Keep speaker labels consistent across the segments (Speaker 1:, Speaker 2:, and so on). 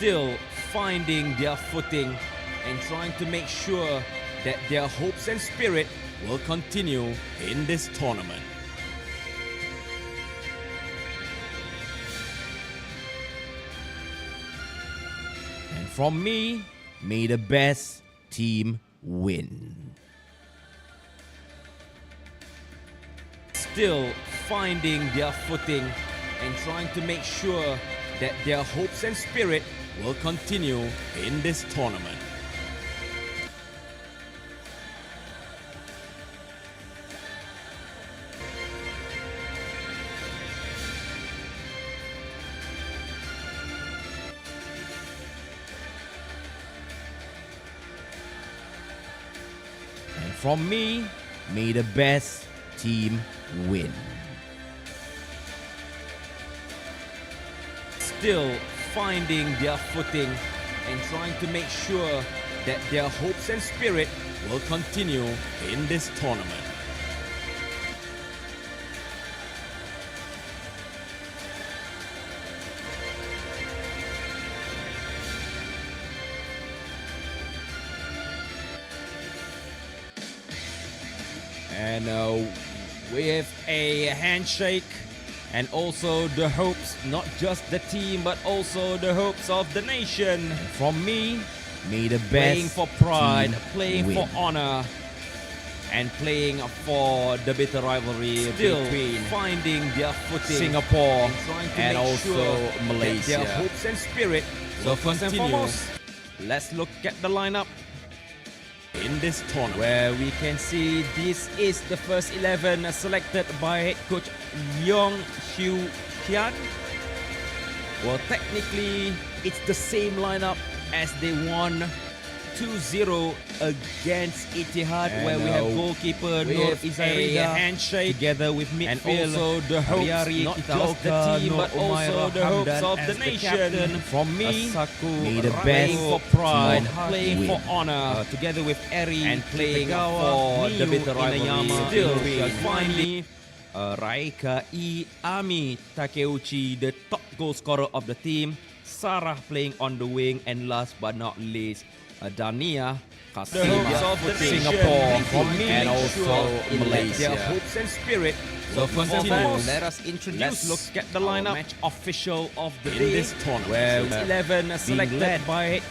Speaker 1: still finding their footing and trying to make sure that their hopes and spirit will continue in this tournament. And from me, may the best team win. Still finding their footing and trying to make sure that their hopes and spirit will continue in this tournament. And from me, may the best team win. Still finding their footing and trying to make sure that their hopes and spirit will continue in this tournament. And with a handshake and also the hopes, not just the team, but also the hopes of the nation. From me, may the best playing for pride, playing win. For honor, and playing for the bitter rivalry still between finding their footing, Singapore and also sure Malaysia. Their hopes and spirit will first and foremost, let's look at the lineup in this tournament, where we can see this is the first 11 selected by head coach Leong Hiew Kian. Well, technically, it's the same lineup as they won 2-0 against Etihad, where we have goalkeeper Nur Izarida, handshake together with midfield, and also the hopes, not just the team, but also the hopes of the nation. From me, may the best for pride, playing for honor, together with Eri, and playing for the bitter rivalry. Still, finally, Raika I Ami Takeuchi, the top goal scorer of the team, Sarah playing on the wing, and last but not least, Dania Kasima of Singapore and also Malaysia. Their hopes and spirit. So first of all, let us introduce. Let's look at the lineup. Match official of the day in this tournament, where 11 selected by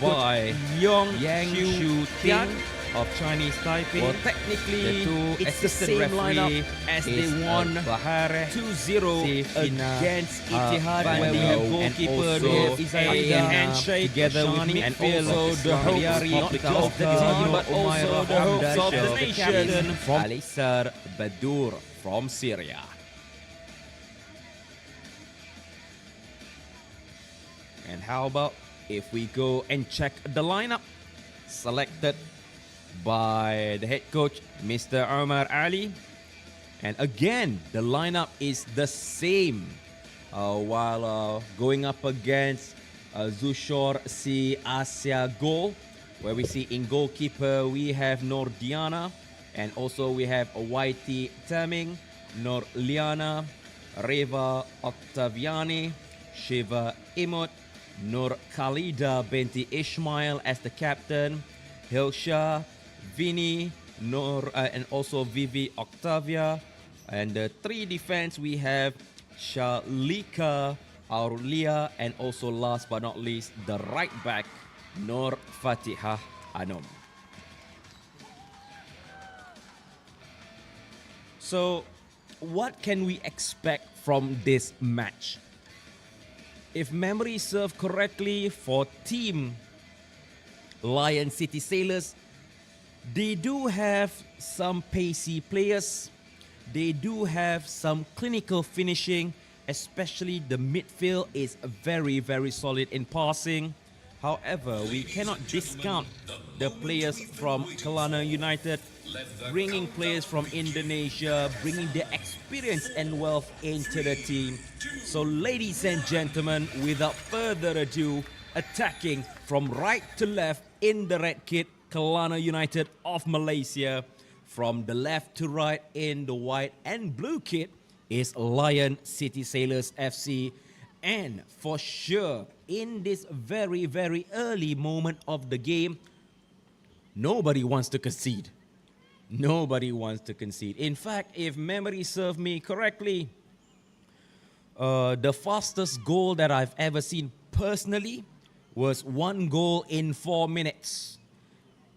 Speaker 1: Leong Hiew Kian of Chinese Taipei. Well, technically, it's the same lineup as they won 2-0 against Etihad, where we have goalkeeper Nur Izarida, handshake together with midfield, and also the hopes, not just the team, but also the hopes of the nation. From Alisar Badur from Syria. And how about if we go and check the lineup selected by the head coach, Mr. Omar Ali. And again, the lineup is the same while going up against Zushor Si Asia Goal, where we see in goalkeeper we have Nur Diana, and also we have YT Taming, Nur Liana, Reva Octaviani, Shiva Imut, Nur Khalida binti Ismail as the captain, Hilsha, Vini, Nur, and also Vivi Octavia. And the three defense, we have Shalika Aurelia, and also last but not least, the right back, Nur Fatihah Anom. So, what can we expect from this match? If memory serves correctly, for Team Lion City Sailors, they do have some pacey players. They do have some clinical finishing, especially the midfield is very, very solid in passing. However, we cannot discount the players from Kelana United, bringing players from Indonesia, bringing their experience and wealth into the team. So ladies and gentlemen, without further ado, attacking from right to left in the red kit, Kelana United of Malaysia. From the left to right in the white and blue kit is Lion City Sailors FC. And for sure, in this very, very early moment of the game, nobody wants to concede. Nobody wants to concede. In fact, if memory serves me correctly, the fastest goal that I've ever seen personally was 1 goal in 4 minutes.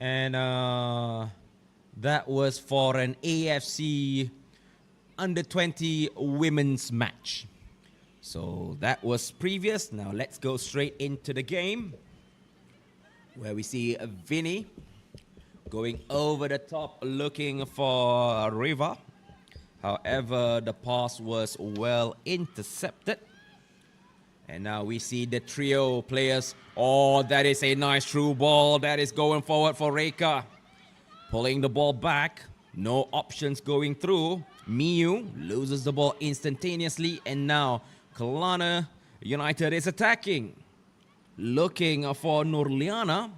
Speaker 1: And that was for an AFC under 20 women's match. So that was previous. Now let's go straight into the game, where we see Vinny going over the top looking for Riva. However, the pass was well intercepted. And now we see the trio players. Oh, that is a nice through ball. That is going forward for Reka. Pulling the ball back. No options going through. Miu loses the ball instantaneously. And now Kelana United is attacking. Looking for Nurliana.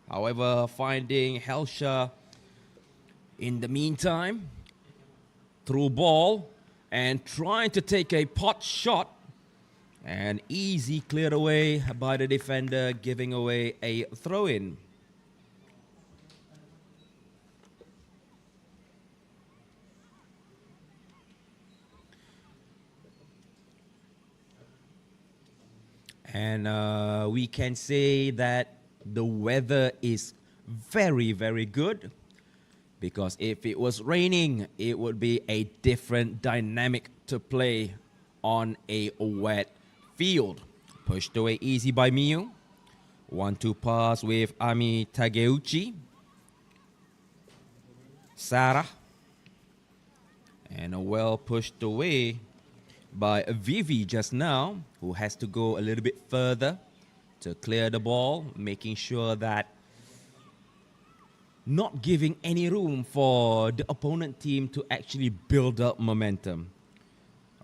Speaker 1: However, finding Helsha in the meantime. Through ball. And trying to take a pot shot. And easy cleared away by the defender, giving away a throw-in. And we can say that the weather is very, very good. Because if it was raining, it would be a different dynamic to play on a wet field. Pushed away easy by Miu. 1-2 pass with Ami Takeuchi. Sarah. And a well pushed away by Vivi just now, who has to go a little bit further to clear the ball, making sure that not giving any room for the opponent team to actually build up momentum.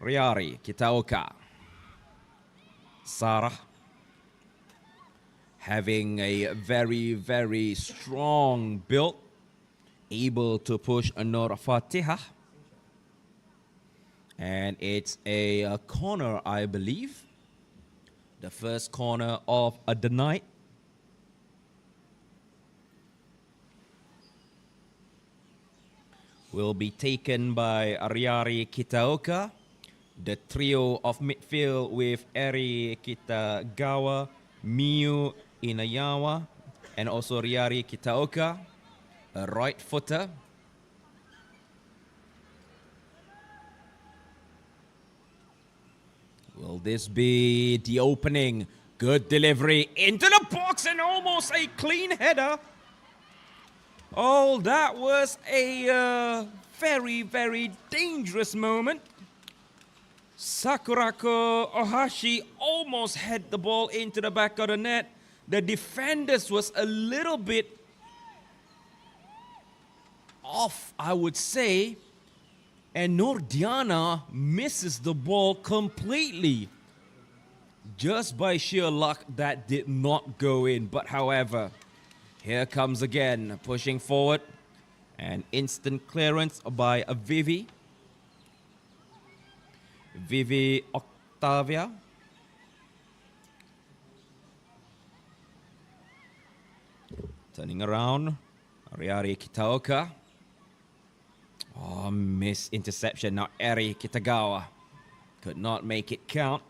Speaker 1: Riari Kitaoka. Sarah having a very, very strong build, able to push Nur Fatiha. And it's a corner, I believe. The first corner of the night. Will be taken by Riari Kitaoka. The trio of midfield with Eri Kitagawa, Miu Inayawa, and also Riari Kitaoka, a right footer. Will this be the opening? Good delivery into the box and almost a clean header. Oh, that was a very, very dangerous moment. Sakurako Ohashi almost had the ball into the back of the net. The defenders was a little bit off, I would say. And Nordiana misses the ball completely. Just by sheer luck, that did not go in. But however, here comes again, pushing forward. An instant clearance by Vivi. Vivi Octavia. Turning around. Riari Kitaoka. Oh, miss interception. Now Eri Kitagawa could not make it count.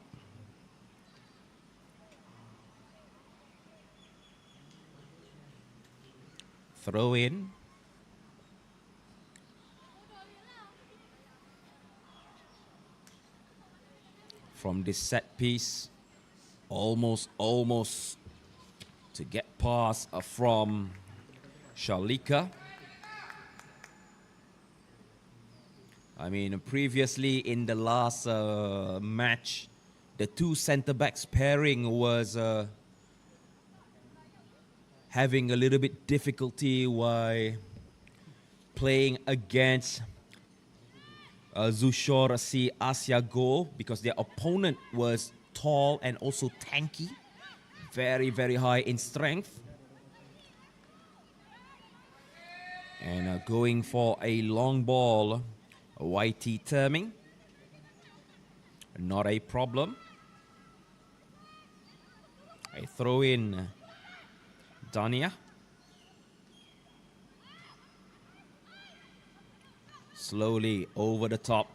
Speaker 1: Throw in. From this set piece, almost to get past from Shalika. I mean, previously in the last match, the two centre-backs pairing was having a little bit difficulty while playing against Zushor Si Asia Goal, because their opponent was tall and also tanky, very, very high in strength. And going for a long ball, YT Terming, not a problem. A throw in. Dania. Slowly over the top.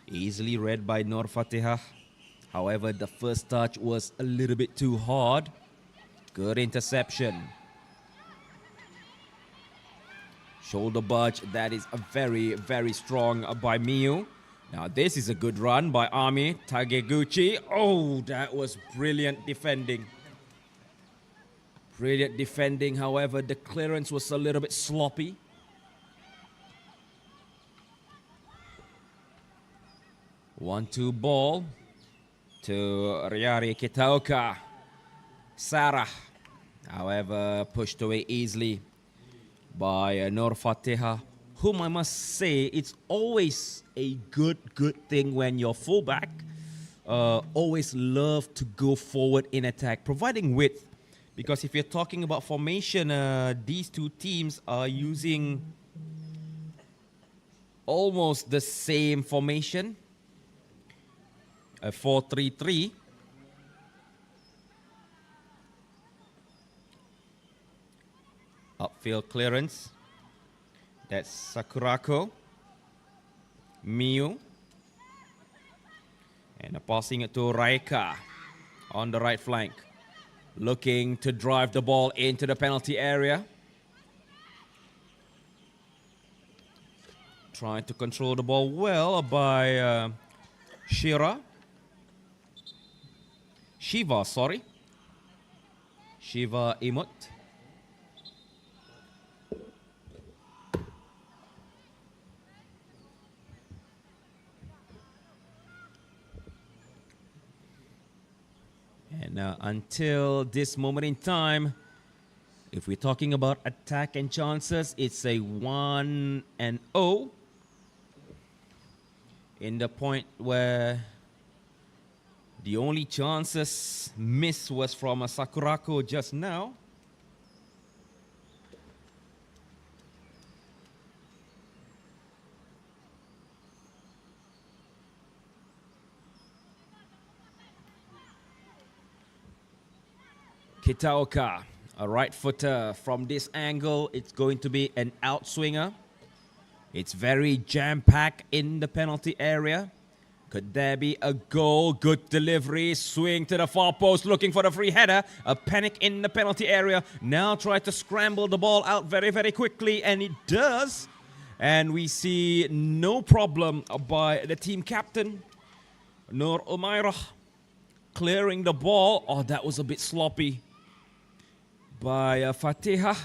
Speaker 1: Easily read by Nur Fatihah. However, the first touch was a little bit too hard. Good interception. Shoulder budge. That is a very, very strong by Miu. Now this is a good run by Ami Tageguchi. Oh, that was brilliant defending. Brilliant defending. However, the clearance was a little bit sloppy. One-two ball to Riari Kitaoka. Sarah, however, pushed away easily by Nur Fatihah, whom I must say, it's always a good thing when your fullback always love to go forward in attack, providing width. Because if you're talking about formation, these two teams are using almost the same formation. A 4-3-3. Upfield clearance. That's Sakurako. Miu. And passing it to Raika on the right flank. Looking to drive the ball into the penalty area. Trying to control the ball well by Shiva, sorry. Shiva Imut. And until this moment in time, if we're talking about attack and chances, it's a 1-0. In the point where the only chances missed was from Sakurako just now. Kitaoka, a right footer. From this angle, it's going to be an outswinger. It's very jam-packed in the penalty area. Could there be a goal? Good delivery. Swing to the far post, looking for the free header. A panic in the penalty area. Now try to scramble the ball out very, very quickly, and it does. And we see no problem by the team captain, Nur Umairah, clearing the ball. Oh, that was a bit sloppy by Fatihah.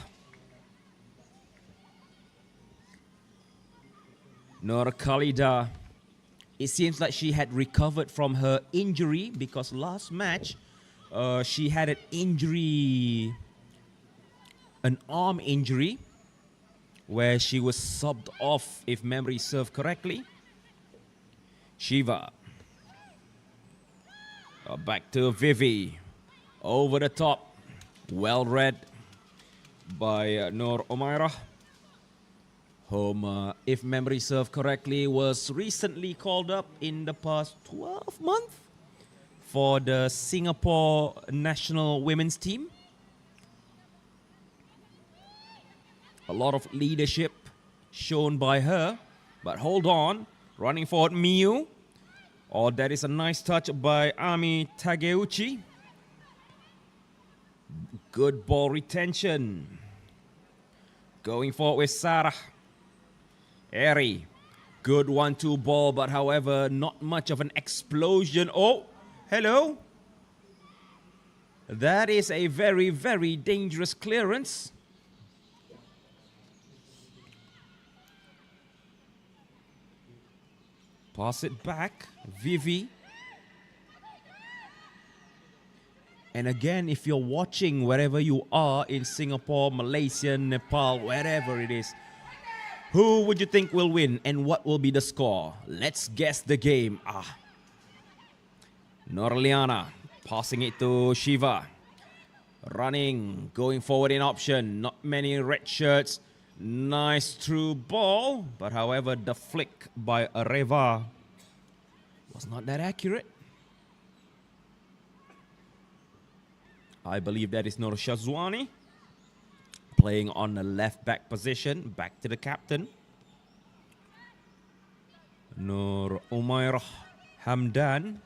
Speaker 1: Nur Khalida. It seems like she had recovered from her injury because last match she had an injury, an arm injury, where she was subbed off, if memory serves correctly. Shiva. Back to Vivi. Over the top. Well read by Nur Umairah, whom, if memory serves correctly, was recently called up in the past 12 months for the Singapore national women's team. A lot of leadership shown by her, but hold on, running forward Miu. Oh, that is a nice touch by Ami Takeuchi. Good ball retention. Going forward with Sarah. Eri. Good 1-2 ball, but however, not much of an explosion. Oh, hello. That is a very, very dangerous clearance. Pass it back. Vivi. And again, if you're watching wherever you are in Singapore, Malaysia, Nepal, wherever it is, who would you think will win and what will be the score? Let's guess the game. Norliana passing it to Shiva. Running, going forward in option. Not many red shirts. Nice through ball. But however, the flick by Areva was not that accurate. I believe that is Nur Shazwani playing on the left back position. Back to the captain. Nur Umairah Hamdan.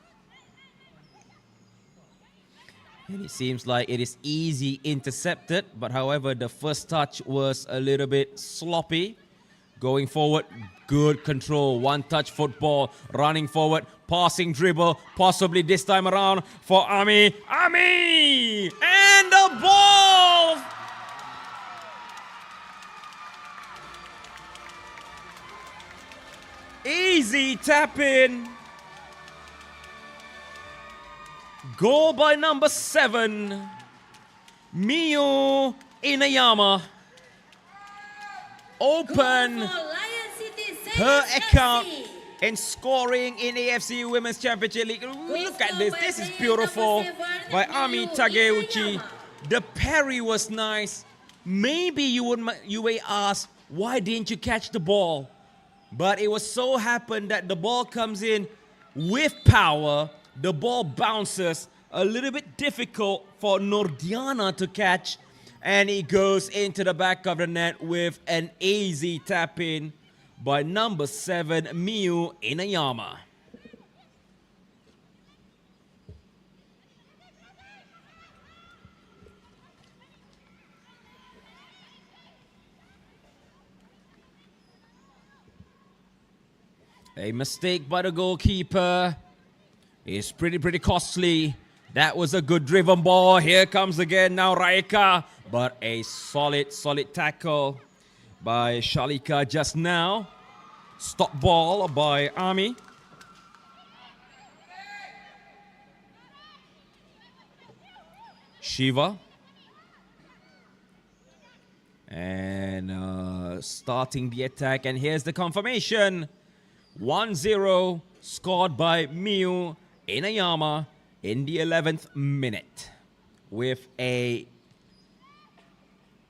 Speaker 1: And it seems like it is easy intercepted, but however, the first touch was a little bit sloppy. Going forward, good control, one-touch football, running forward, passing dribble, possibly this time around for Ami. Ami! And the ball! Easy tap in. Goal by number 7, Miyu Inayama. Open her account in scoring in AFC Women's Championship League. Look at this. This is beautiful by Ami Takeuchi. The parry was nice. Maybe you may ask, why didn't you catch the ball? But it was so happened that the ball comes in with power. The ball bounces, a little bit difficult for Nordiana to catch, and it goes into the back of the net with an easy tap in by number 7, Miyu Inayama. A mistake by the goalkeeper is pretty costly. That was a good driven ball. Here comes again now Raika, but a solid tackle by Shalika just now. Stop ball by Ami. Shiva. And starting the attack, and here's the confirmation. 1-0 scored by Miyu Inayama in the 11th minute with a,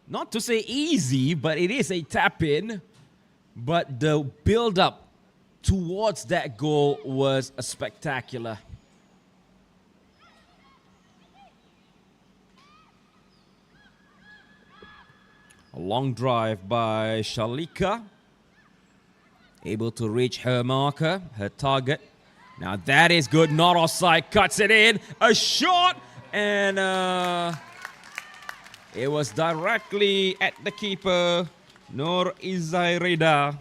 Speaker 1: not to say easy, but it is a tap in, but the build up towards that goal was spectacular. A long drive by Shalika, able to reach her marker, her target. Now that is good, not offside, cuts it in, a shot, and it was directly at the keeper, Nur Izairida.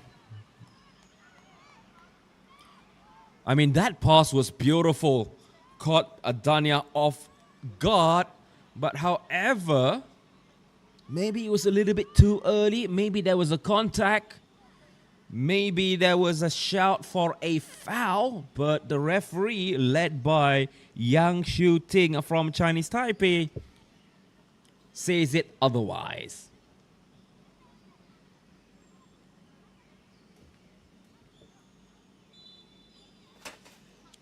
Speaker 1: I mean, that pass was beautiful, caught Adania off guard, but however, maybe it was a little bit too early, maybe there was a contact. Maybe there was a shout for a foul, but the referee, led by Yang Xiu Ting from Chinese Taipei, says it otherwise.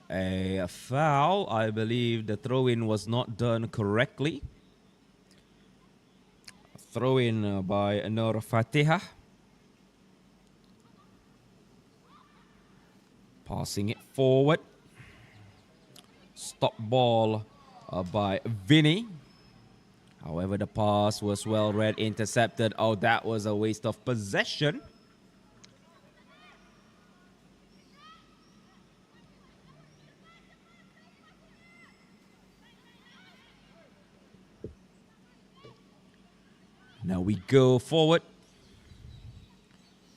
Speaker 1: A foul. I believe the throw-in was not done correctly. Throw-in by Nur Fatihah. Passing it forward. Stop ball by Vinny. However, the pass was well read, intercepted. Oh, that was a waste of possession. Now we go forward.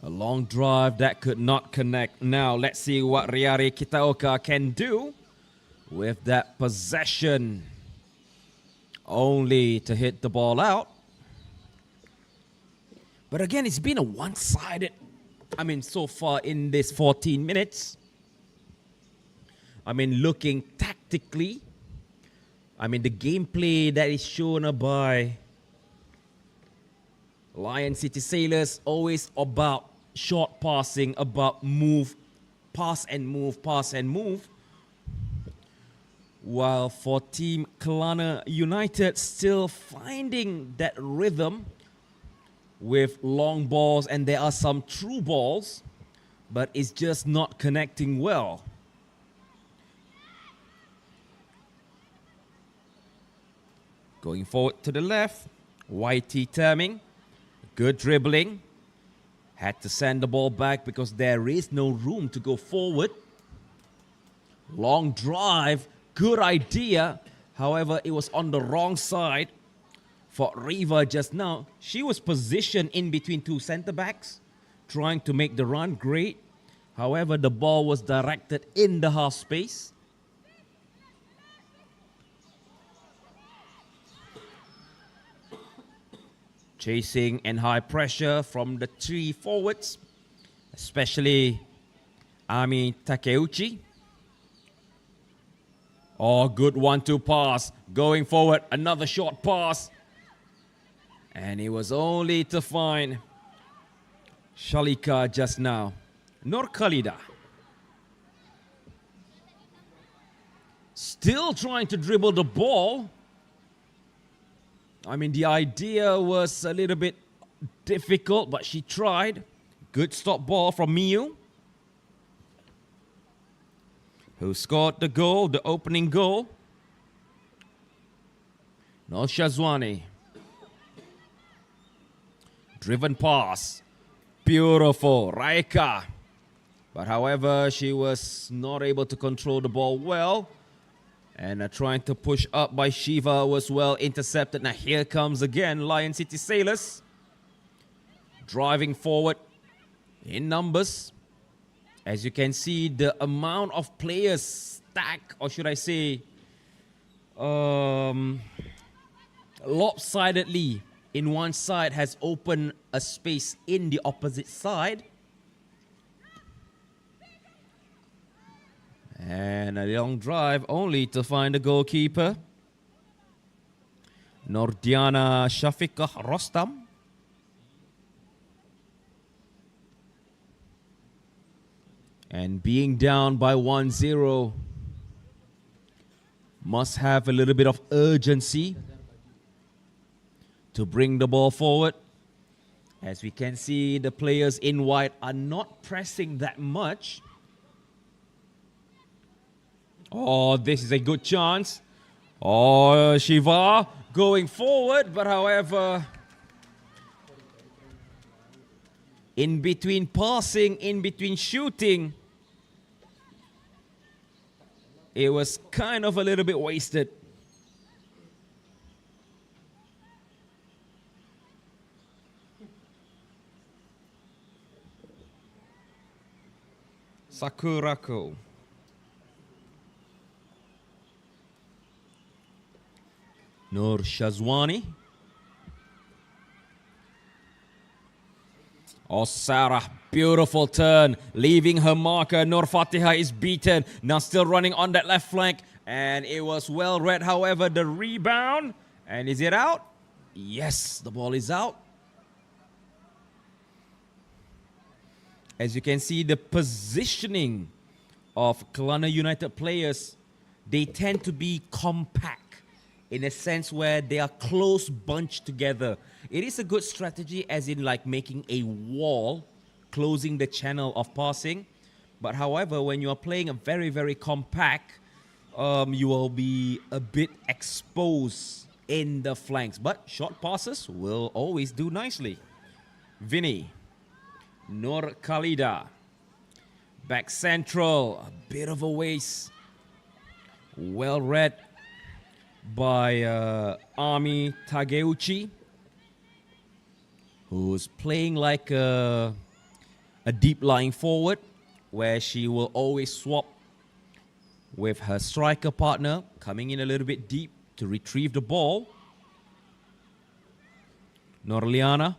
Speaker 1: A long drive that could not connect. Now let's see what Riari Kitaoka can do with that possession. Only to hit the ball out. But again, it's been a one-sided, so far in this 14 minutes. Looking tactically. The gameplay that is shown by Lion City Sailors, always about short passing, about move, pass and move, pass and move. While for Team Kelana United, still finding that rhythm with long balls, and there are some true balls, but it's just not connecting well. Going forward to the left. YT Terming. Good dribbling. Had to send the ball back because there is no room to go forward. Long drive. Good idea. However, it was on the wrong side for Riva just now. She was positioned in between two center backs, trying to make the run great. However, the ball was directed in the half space. Chasing and high pressure from the three forwards, especially Ami Takeuchi. Oh, good 1-2 pass. Going forward, another short pass. And it was only to find Shalika just now. Nur Khalida. Still trying to dribble the ball. I mean, the idea was a little bit difficult, but she tried. Good stop ball from Miu, who scored the goal, the opening goal. No Shazwani. Driven pass. Beautiful. Raika. But however, she was not able to control the ball well. And trying to push up by Shiva was well intercepted. Now here comes again Lion City Sailors. Driving forward in numbers. As you can see, the amount of players stacked, or should I say, lopsidedly in one side has opened a space in the opposite side. And a long drive only to find the goalkeeper. Nordiana Shafiqah Rostam. And being down by 1-0 must have a little bit of urgency to bring the ball forward. As we can see, the players in white are not pressing that much. Oh, this is a good chance. Oh, Shiva going forward, but however, in between passing, in between shooting, it was kind of a little bit wasted. Sakurako. Nur Shazwani. Oh, Sarah, beautiful turn, leaving her marker. Nur Fatiha is beaten, now still running on that left flank, and it was well read. However, the rebound, and is it out? Yes, the ball is out. As you can see, the positioning of Kelana United players, they tend to be compact in a sense where they are close bunched together. It is a good strategy as in like making a wall, closing the channel of passing. But however, when you are playing a very, very compact, you will be a bit exposed in the flanks. But short passes will always do nicely. Vinny. Nur Khalida. Back central, a bit of a waste. Well read by Ami Takeuchi, who's playing like a deep lying forward, where she will always swap with her striker partner, coming in a little bit deep to retrieve the ball. Norliana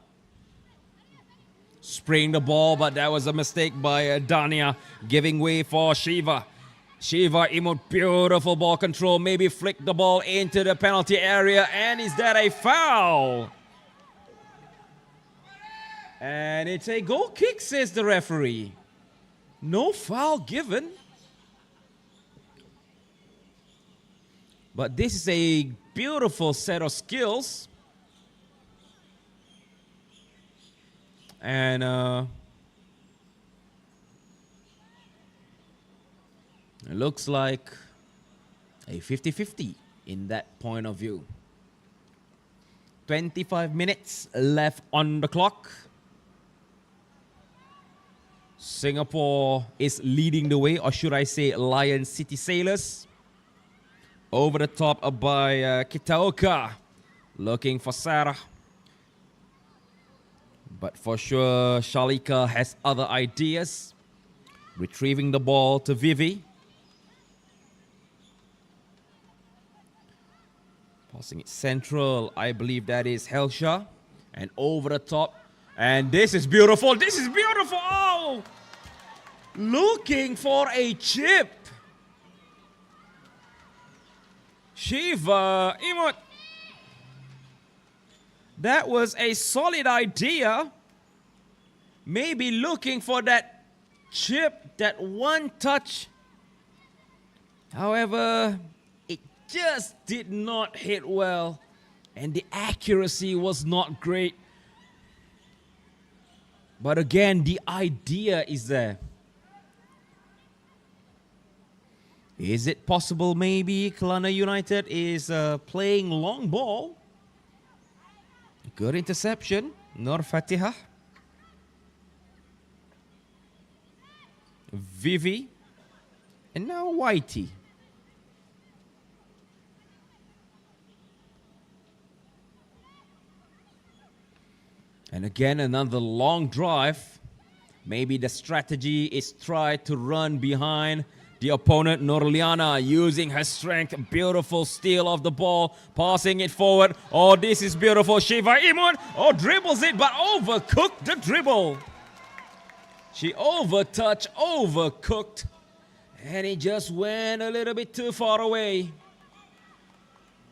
Speaker 1: spraying the ball, but that was a mistake by Dania, giving way for Shiva. Shiva Imut, beautiful ball control, maybe flick the ball into the penalty area, and is that a foul? And it's a goal kick, says the referee. No foul given. But this is a beautiful set of skills. And it looks like a 50-50 in that point of view. 25 minutes left on the clock. Singapore is leading the way, or should I say Lion City Sailors. Over the top by Kitaoka, looking for Sarah. But for sure, Shalika has other ideas. Retrieving the ball to Vivi. Passing it central, I believe that is Helsha. And over the top. And this is beautiful, this is beautiful! Oh! Looking for a chip. Shiva Imut. That was a solid idea. Maybe looking for that chip, that one touch. However, it just did not hit well. And the accuracy was not great. But again, the idea is there. Is it possible maybe Kelana United is playing long ball? Good interception, Nur Fatihah. Vivi. And now Whitey. And again, another long drive. Maybe the strategy is try to run behind the opponent. Norliana using her strength. Beautiful steal of the ball. Passing it forward. Oh, this is beautiful. Shiva Imun. Oh, dribbles it, but overcooked the dribble. She overtouched, overcooked. And it just went a little bit too far away.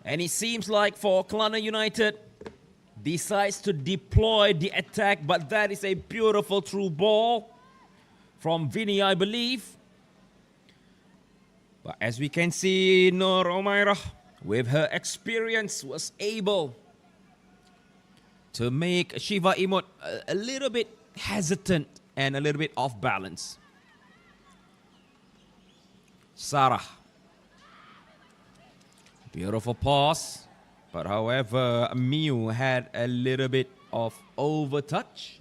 Speaker 1: And it seems like for Kelana United, decides to deploy the attack, but that is a beautiful through ball from Vinny, I believe. But as we can see, Nur Omairah, with her experience, was able to make Shiva Imut a little bit hesitant and a little bit off balance. Sarah. Beautiful pass. But however, Miu had a little bit of overtouch.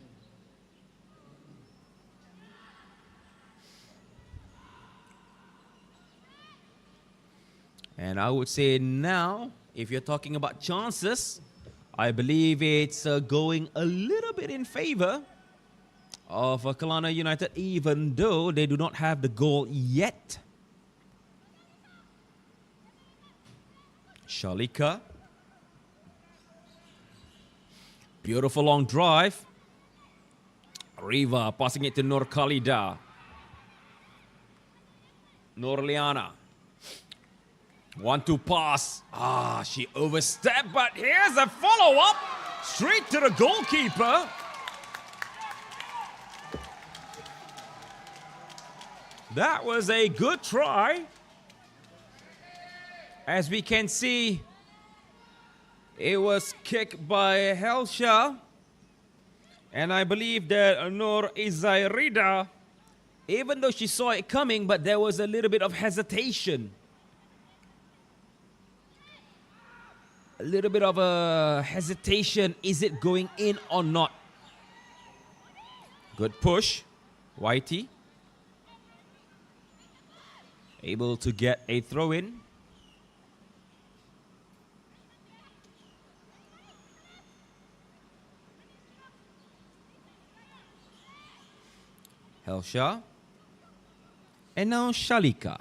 Speaker 1: And I would say now, if you're talking about chances, I believe it's going a little bit in favor of Kelana United, even though they do not have the goal yet. Shalika. Beautiful long drive. Riva passing it to Nur Khalida. Norliana. 1-2 pass. Ah, she overstepped, but here's a follow-up. Straight to the goalkeeper. That was a good try. As we can see, it was kicked by Helsha. And I believe that Nur Izairida, even though she saw it coming, but there was a little bit of hesitation. A little bit of a hesitation. Is it going in or not? Good push. Whitey. Able to get a throw in. Helsha. And now Shalika.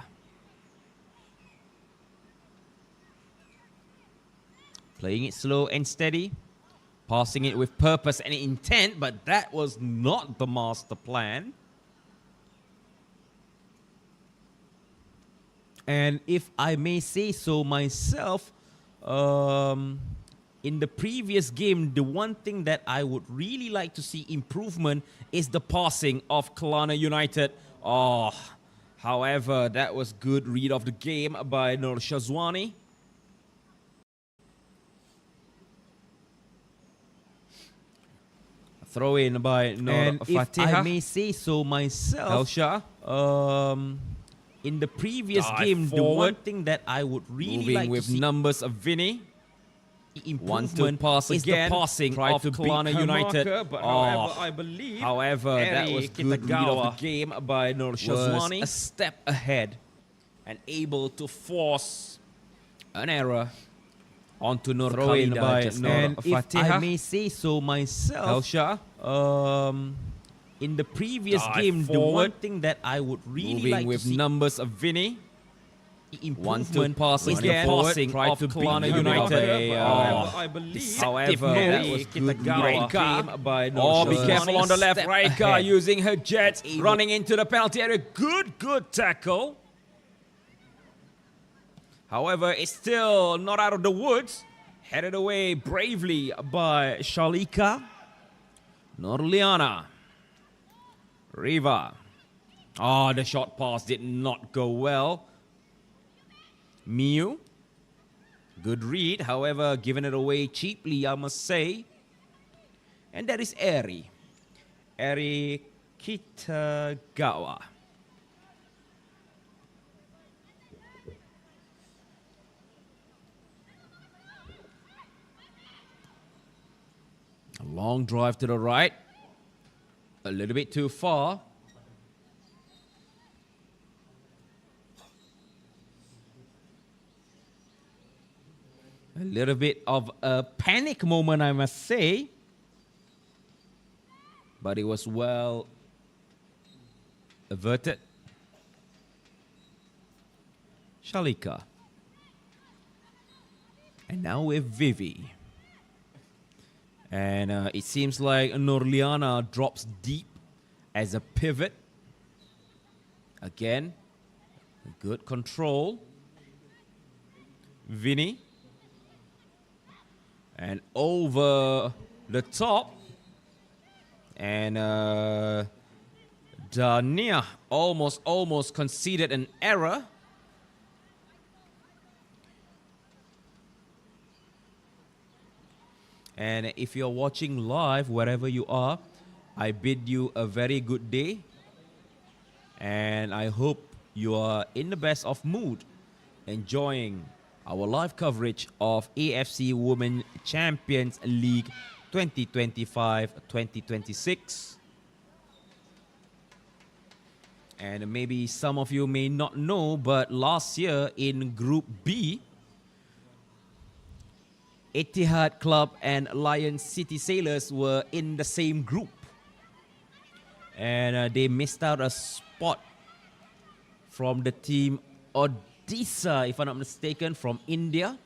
Speaker 1: Playing it slow and steady. Passing it with purpose and intent, but that was not the master plan. And if I may say so myself, in the previous game, the one thing that I would really like to see improvement is the passing of Kelana United. Oh, however, that was good read of the game by Nur Shazwani. Throw in by Nur Fatihah. If I may say so myself, Helsha. In the previous game, the one thing that I would really like to see... Moving with numbers of Vinny. Improvement pass is again. The passing tried of to Kelana United. Marker, but however, that was good read of the game by Nur Shazwani. A step ahead and able to force an error onto Nur Khalida by Nur Fatiha. If I may say so myself, in the previous game, forward, the one thing that I would really like to see numbers of Vinny. Improvement pass is again. The passing of Kelana United. However, that was good game by Nur be careful on the left. Raika using her jets, running into the penalty area. Good tackle. However, it's still not out of the woods. Headed away bravely by Shalika. Norliana. Riva. The short pass did not go well. Miu. Good read, however, giving it away cheaply, I must say. And that is Eri. Eri Kitagawa. A long drive to the right. A little bit too far. A little bit of a panic moment, I must say. But it was well averted. Shalika. And now with Vivi. And it seems like Norliana drops deep as a pivot. Again, good control. Vinny. And over the top. And Dania almost conceded an error. And if you're watching live, wherever you are, I bid you a very good day. And I hope you are in the best of mood, enjoying our live coverage of AFC Women Champions League 2025-2026. And maybe some of you may not know, but last year in Group B, Etihad Club and Lion City Sailors were in the same group. And they missed out a spot from the team Odisha, if I'm not mistaken, from India.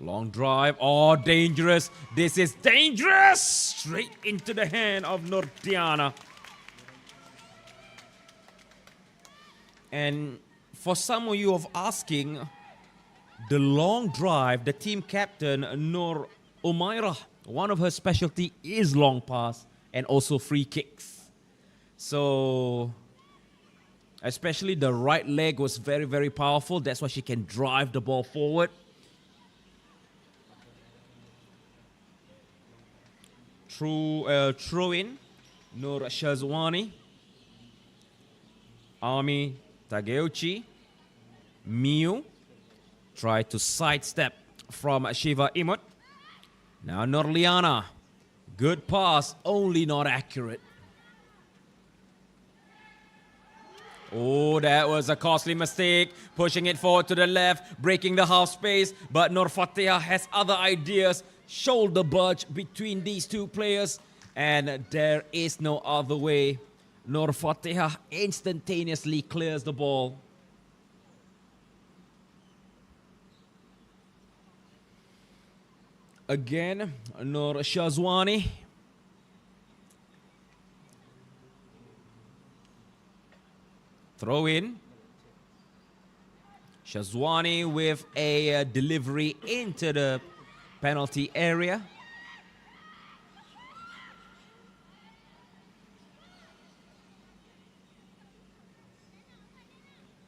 Speaker 1: Long drive. Oh, dangerous. This is dangerous. Straight into the hand of Nordiana. And for some of you of asking, the long drive, the team captain, Nur Umairah, one of her specialty is long pass and also free kicks. So, especially the right leg was very, very powerful. That's why she can drive the ball forward. Throw in, Nur Shazwani, Ami Takeuchi, Miu, try to sidestep from Shiva Imut. Now Norliana, good pass, only not accurate. Oh, that was a costly mistake. Pushing it forward to the left, breaking the half space. But Nur Fatiha has other ideas. Shoulder budge between these two players. And there is no other way. Nur Fatiha instantaneously clears the ball. Again, Nur Shazwani. Throw in. Shazwani with a delivery into the penalty area.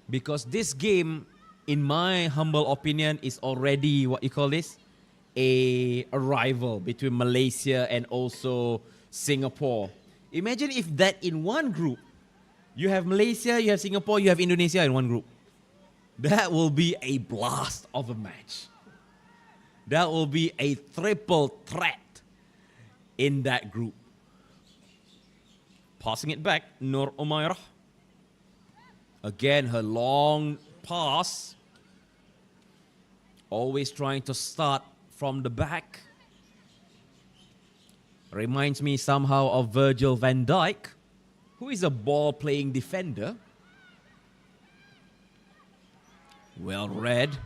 Speaker 1: Because this game, in my humble opinion, is already, what you call this? A rival between Malaysia and also Singapore. Imagine if that in one group, you have Malaysia, you have Singapore, you have Indonesia in one group. That will be a blast of a match. That will be a triple threat in that group. Passing it back, Nur Umairah. Again, her long pass. Always trying to start from the back. Reminds me somehow of Virgil van Dijk, who is a ball-playing defender. Well read.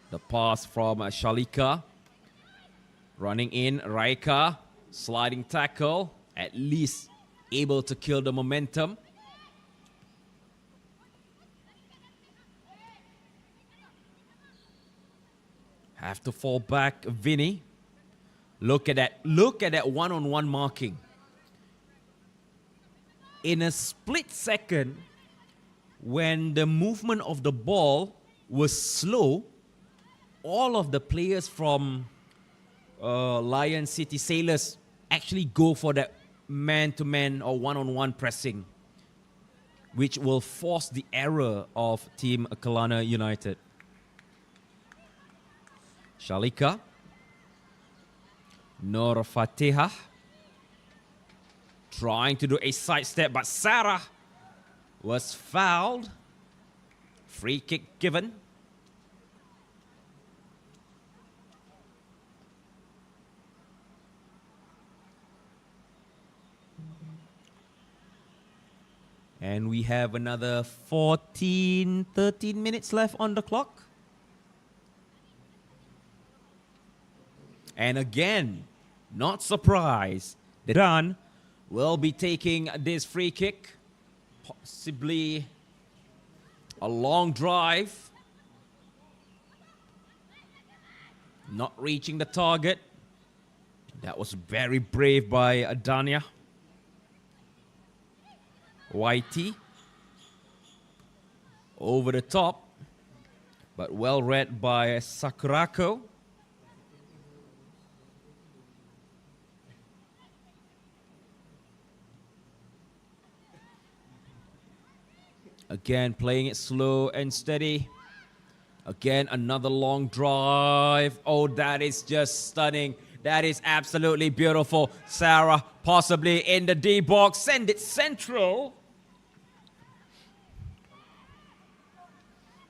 Speaker 1: The pass from Shalika. Running in, Raika. Sliding tackle. At least able to kill the momentum. Have to fall back, Vinny. Look at that. Look at that one-on-one marking. In a split second, when the movement of the ball was slow, all of the players from Lion City Sailors actually go for that man-to-man or one-on-one pressing, which will force the error of Team Kelana United. Shalika. Nur Fatihah. Trying to do a sidestep, but Sarah was fouled. Free kick given. And we have another 13 minutes left on the clock. And again, not surprised, the Iran will be taking this free kick. Possibly a long drive. Not reaching the target. That was very brave by Adania. YT. Over the top. But well read by Sakurako. Again, playing it slow and steady. Again, another long drive. Oh, that is just stunning. That is absolutely beautiful. Sarah possibly in the D box. Send it central.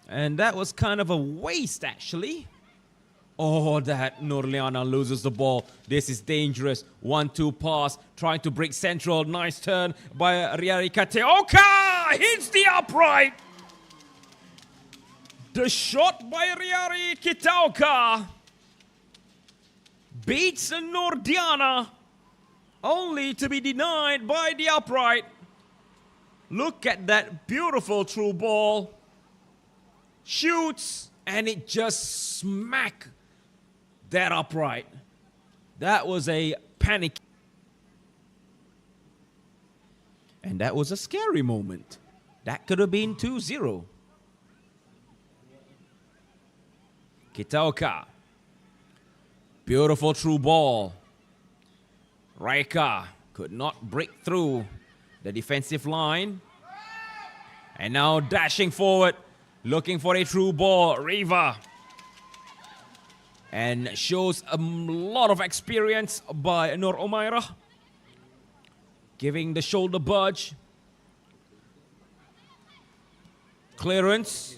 Speaker 1: And that was kind of a waste, actually. Oh, that Nurliana loses the ball. This is dangerous. 1-2 pass. Trying to break central. Nice turn by Riari Kateoka. Hits the upright. The shot by Riari Kitaoka beats Nordiana, only to be denied by the upright. Look at that beautiful through ball. Shoots, and it just smack that upright. That was a panic. And that was a scary moment. That could have been 2-0. Kitaoka. Beautiful through ball. Raika could not break through the defensive line. And now dashing forward, looking for a through ball. Riva. And shows a lot of experience by Nur Umairah. Giving the shoulder budge. Clearance.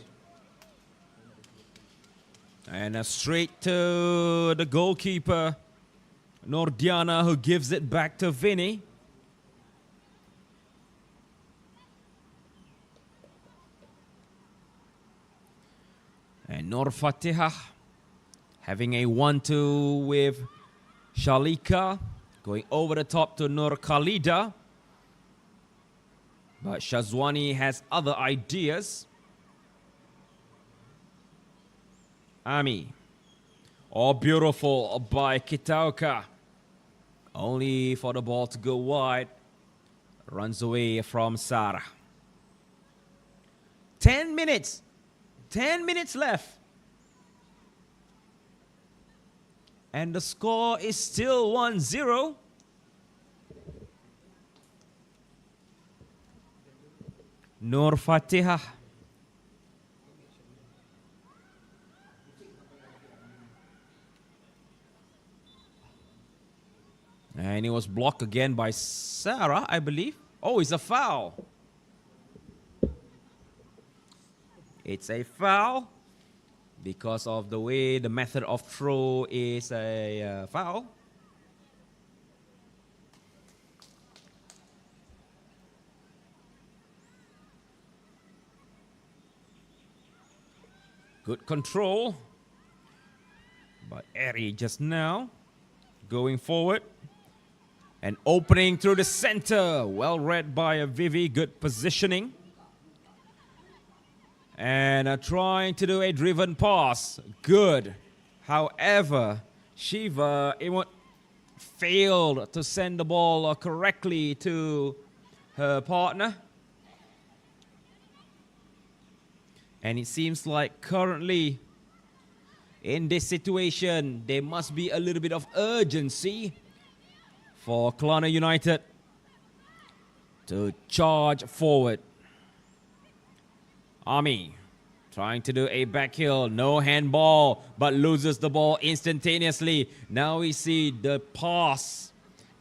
Speaker 1: And straight to the goalkeeper, Nordiana, who gives it back to Vinny. And Nur Fatihah having a 1-2 with Shalika. Going over the top to Nur Khalida. But Shazwani has other ideas. Ami. Oh, beautiful by Kitaoka. Only for the ball to go wide. Runs away from Sarah. 10 minutes. 10 minutes left. And the score is still 1-0. Nur Fatihah And it was blocked again by Sarah, I believe. Oh, it's a foul. It's a foul because of the way the method of throw is a foul. Good control by Eri just now. Going forward and opening through the center. Well read by Vivi. Good positioning. And trying to do a driven pass. Good. However, Shiva failed to send the ball correctly to her partner. And it seems like currently in this situation, there must be a little bit of urgency for Kelana United to charge forward. Ami trying to do a back heel, no handball, but loses the ball instantaneously. Now we see the pass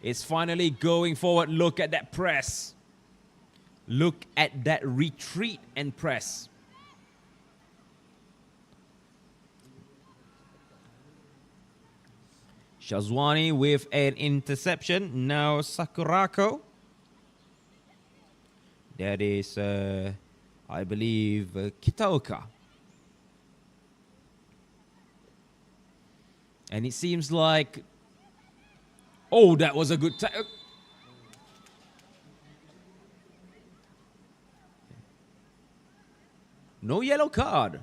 Speaker 1: is finally going forward. Look at that press. Look at that retreat and press. Shazwani with an interception. Now Sakurako. That is, I believe, Kitaoka. And it seems like... Oh, that was a good tackle. No yellow card.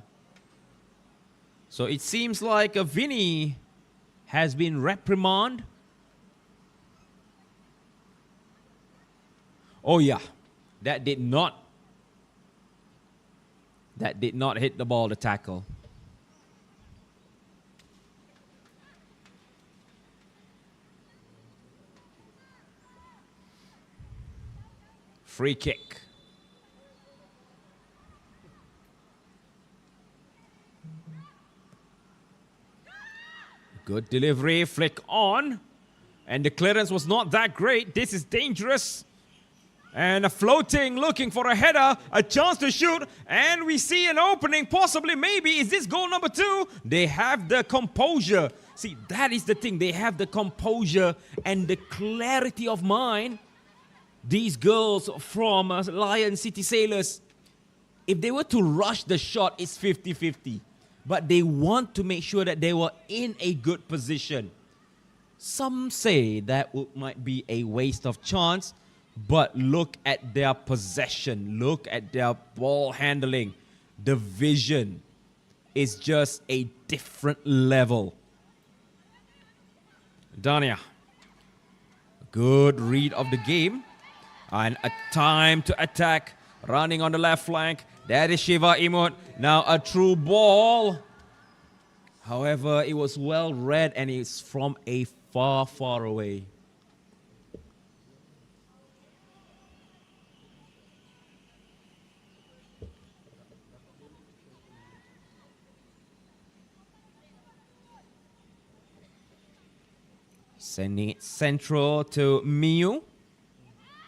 Speaker 1: So it seems like Vinny has been reprimanded. Oh yeah, that did not hit the ball to tackle. Free kick. Good delivery, flick on. And the clearance was not that great. This is dangerous. And a floating, looking for a header, a chance to shoot. And we see an opening, possibly, maybe. Is this goal number 2? They have the composure. See, that is the thing. They have the composure and the clarity of mind. These girls from Lion City Sailors, if they were to rush the shot, it's 50-50. But they want to make sure that they were in a good position. Some say that might be a waste of chance, but look at their possession. Look at their ball handling. The vision is just a different level. Dania. Good read of the game. And a time to attack. Running on the left flank. That is Shiva Imut. Now a true ball. However, it was well read and it's from a far, far away. Sending it central to Miu.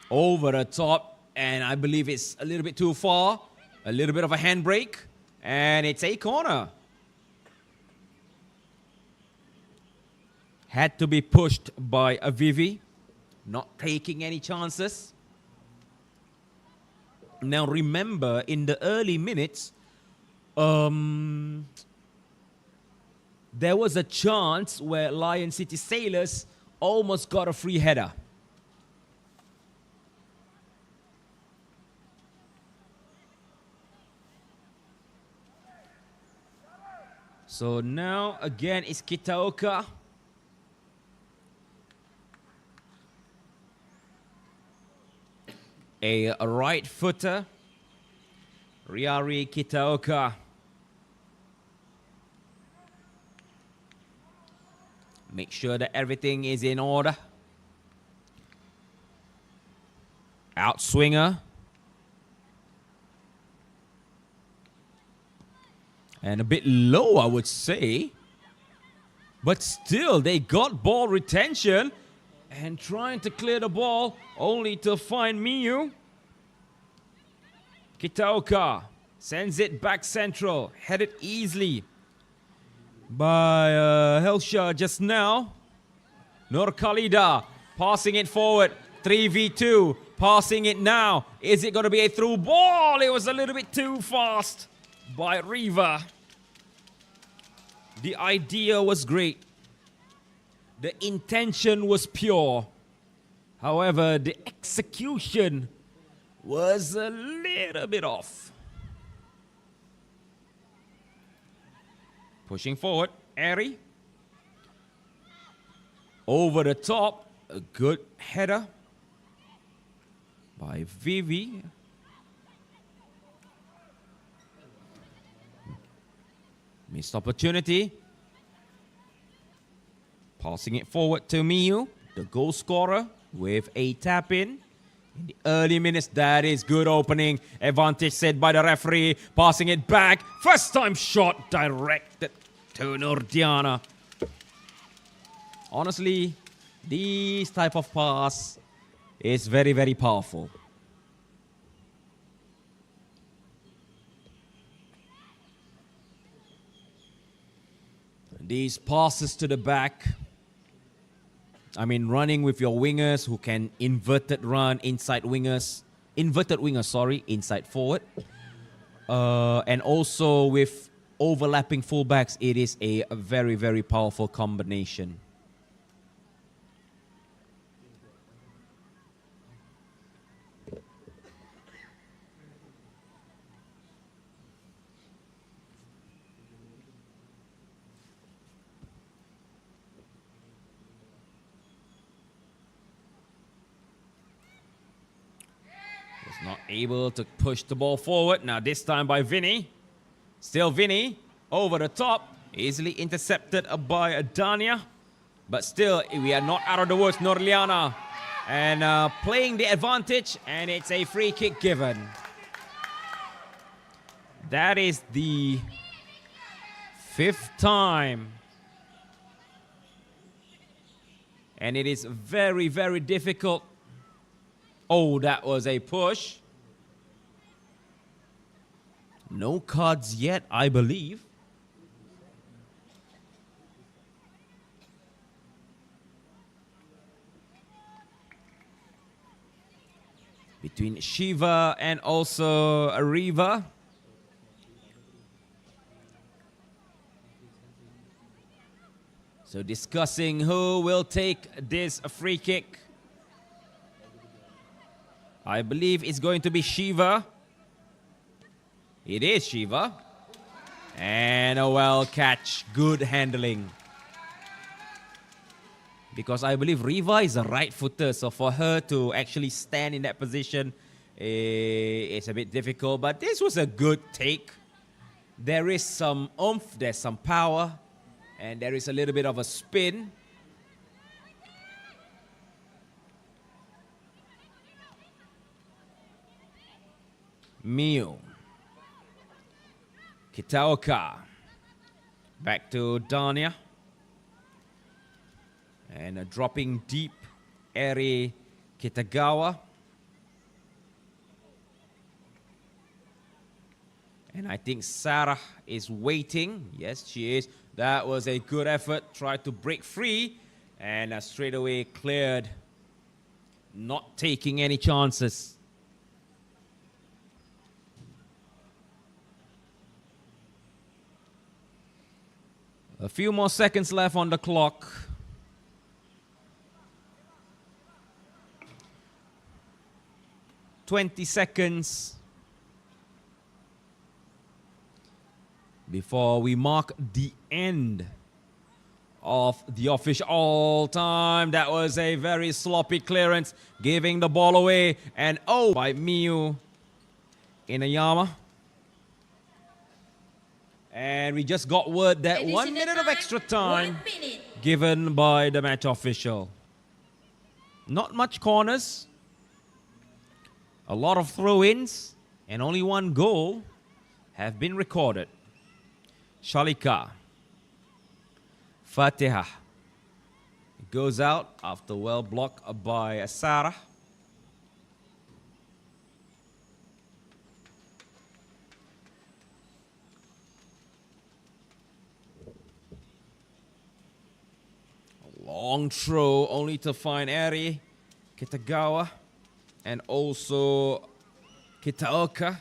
Speaker 1: Over the top. And I believe it's a little bit too far. A little bit of a handbrake. And it's a corner. Had to be pushed by Avivi. Not taking any chances. Now remember, in the early minutes, there was a chance where Lion City Sailors almost got a free header. So now again it's Kitaoka. A right footer. Riari Kitaoka. Make sure that everything is in order. Outswinger. And a bit low, I would say. But still, they got ball retention. And trying to clear the ball, only to find Miyu. Kitaoka sends it back central, headed easily by Helsha just now. Nur Khalida passing it forward, 3v2, passing it now. Is it going to be a through ball? It was a little bit too fast by Riva. The idea was great. The intention was pure. However, the execution was a little bit off. Pushing forward, Eri. Over the top, a good header by Vivi. Missed opportunity. Passing it forward to Miyu, the goal scorer, with a tap in the early minutes. That is good opening. Advantage set by the referee. Passing it back. First time shot directed to Nordiana. Honestly, this type of pass is very, very powerful. These passes to the back, I mean, running with your wingers who can inverted wingers, sorry, inside forward. And also with overlapping fullbacks, it is a very, very powerful combination. Not able to push the ball forward. Now this time by Vinny. Still Vinny over the top. Easily intercepted by Dania. But still, we are not out of the woods. Norliana. And playing the advantage. And it's a free kick given. That is the 5th time. And it is very, very difficult. Oh, that was a push. No cards yet, I believe. Between Shiva and also Ariva. So discussing who will take this free kick. I believe it's going to be Shiva. It is Shiva. And a well catch. Good handling. Because I believe Riva is a right footer. So for her to actually stand in that position, it's a bit difficult. But this was a good take. There is some oomph. There's some power. And there is a little bit of a spin. Miyu. Kitaoka. Back to Dania. And dropping deep, Eri Kitagawa. And I think Sarah is waiting. Yes, she is. That was a good effort. Tried to break free. And straight away cleared. Not taking any chances. A few more seconds left on the clock. "20 seconds before we mark the end of the official time. That was a very sloppy clearance, giving the ball away. And oh, by Miyu Inayama. And we just got word that 1 minute of extra time given by the match official. Not much corners. A lot of throw-ins. And only one goal have been recorded. Shalika. Fatiha. Goes out after well blocked by Sarah. Long throw only to find Eri, Kitagawa, and also Kitaoka.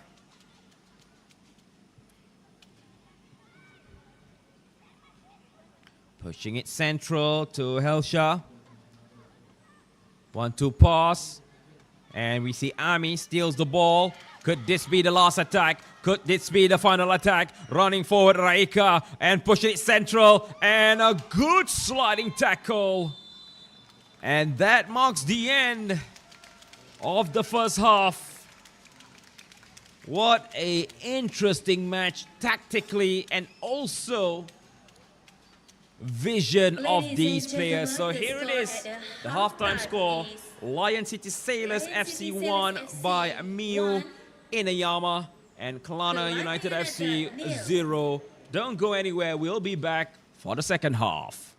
Speaker 1: Pushing it central to Helsha. 1-2 pass. And we see Ami steals the ball. Could this be the last attack? Could this be the final attack? Running forward, Raika, and pushing it central. And a good sliding tackle. And that marks the end of the first half. What an interesting match tactically and also vision of these players. So here it is, the halftime score. Lion City Sailors FC won by Miyu Inayama and Kelana United FC 0. Don't go anywhere, we'll be back for the second half.